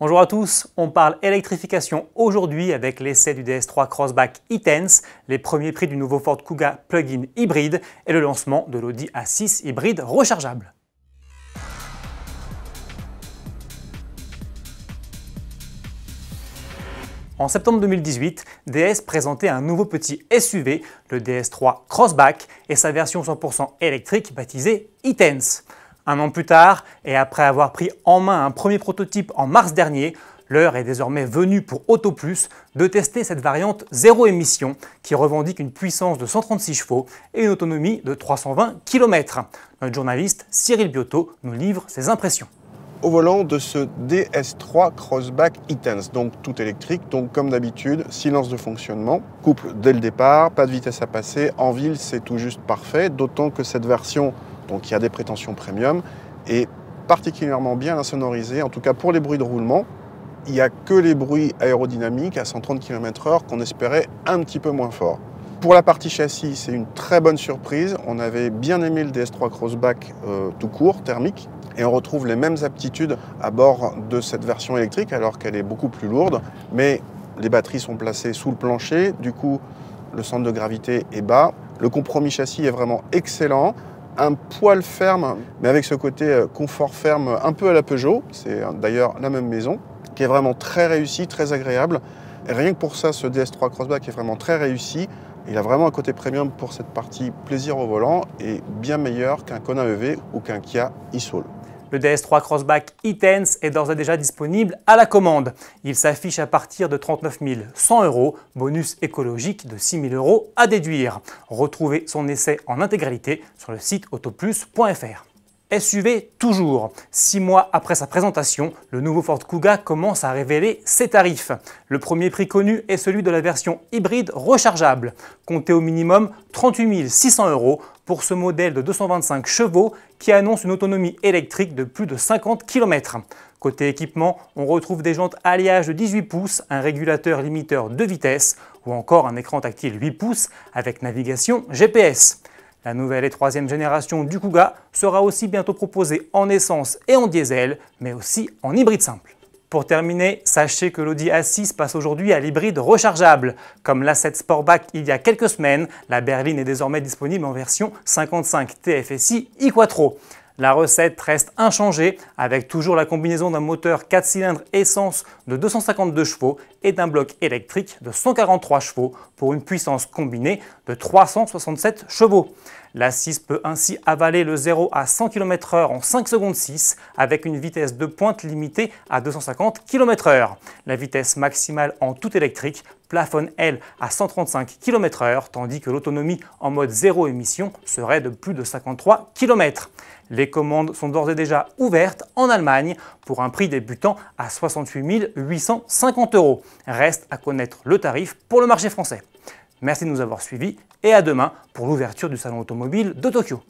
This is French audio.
Bonjour à tous, on parle électrification aujourd'hui avec l'essai du DS3 Crossback e-Tense, les premiers prix du nouveau Ford Kuga plug-in hybride et le lancement de l'Audi A6 hybride rechargeable. En septembre 2018, DS présentait un nouveau petit SUV, le DS3 Crossback, et sa version 100% électrique baptisée e-Tense. Un an plus tard, et après avoir pris en main un premier prototype en mars dernier, l'heure est désormais venue pour AutoPlus de tester cette variante zéro émission qui revendique une puissance de 136 chevaux et une autonomie de 320 km. Notre journaliste Cyril Biotto nous livre ses impressions. Au volant de ce DS3 Crossback e-Tense, donc tout électrique, donc comme d'habitude, silence de fonctionnement, couple dès le départ, pas de vitesse à passer, en ville c'est tout juste parfait, d'autant que cette version, donc qui a des prétentions premium, est particulièrement bien insonorisée, en tout cas pour les bruits de roulement. Il n'y a que les bruits aérodynamiques à 130 km/h qu'on espérait un petit peu moins fort. Pour la partie châssis, c'est une très bonne surprise. On avait bien aimé le DS3 Crossback tout court, thermique, et on retrouve les mêmes aptitudes à bord de cette version électrique alors qu'elle est beaucoup plus lourde, mais les batteries sont placées sous le plancher, du coup le centre de gravité est bas. Le compromis châssis est vraiment excellent, un poil ferme, mais avec ce côté confort ferme un peu à la Peugeot, c'est d'ailleurs la même maison, qui est vraiment très réussi, très agréable. Et rien que pour ça, ce DS3 Crossback est vraiment très réussi. Il a vraiment un côté premium pour cette partie plaisir au volant et bien meilleur qu'un Kona EV ou qu'un Kia e-Soul. Le DS3 Crossback e-Tense est d'ores et déjà disponible à la commande. Il s'affiche à partir de 39 100 €, bonus écologique de 6 000 € à déduire. Retrouvez son essai en intégralité sur le site autoplus.fr. SUV toujours. 6 mois après sa présentation, le nouveau Ford Kuga commence à révéler ses tarifs. Le premier prix connu est celui de la version hybride rechargeable. Comptez au minimum 38 600 € pour ce modèle de 225 chevaux qui annonce une autonomie électrique de plus de 50 km. Côté équipement, on retrouve des jantes alliage de 18 pouces, un régulateur limiteur de vitesse ou encore un écran tactile 8 pouces avec navigation GPS. La nouvelle et troisième génération du Kuga sera aussi bientôt proposée en essence et en diesel, mais aussi en hybride simple. Pour terminer, sachez que l'Audi A6 passe aujourd'hui à l'hybride rechargeable. Comme l'A7 Sportback il y a quelques semaines, la berline est désormais disponible en version 55 TFSI e-Quattro. La recette reste inchangée, avec toujours la combinaison d'un moteur 4 cylindres essence de 252 chevaux et d'un bloc électrique de 143 chevaux pour une puissance combinée de 367 chevaux. La 6 peut ainsi avaler le 0 à 100 km/h en 5 secondes 6 avec une vitesse de pointe limitée à 250 km/h. La vitesse maximale en tout électrique plafonne elle à 135 km/h tandis que l'autonomie en mode zéro émission serait de plus de 53 km. Les commandes sont d'ores et déjà ouvertes en Allemagne pour un prix débutant à 68 850 €. Reste à connaître le tarif pour le marché français. Merci de nous avoir suivis et à demain pour l'ouverture du salon automobile de Tokyo.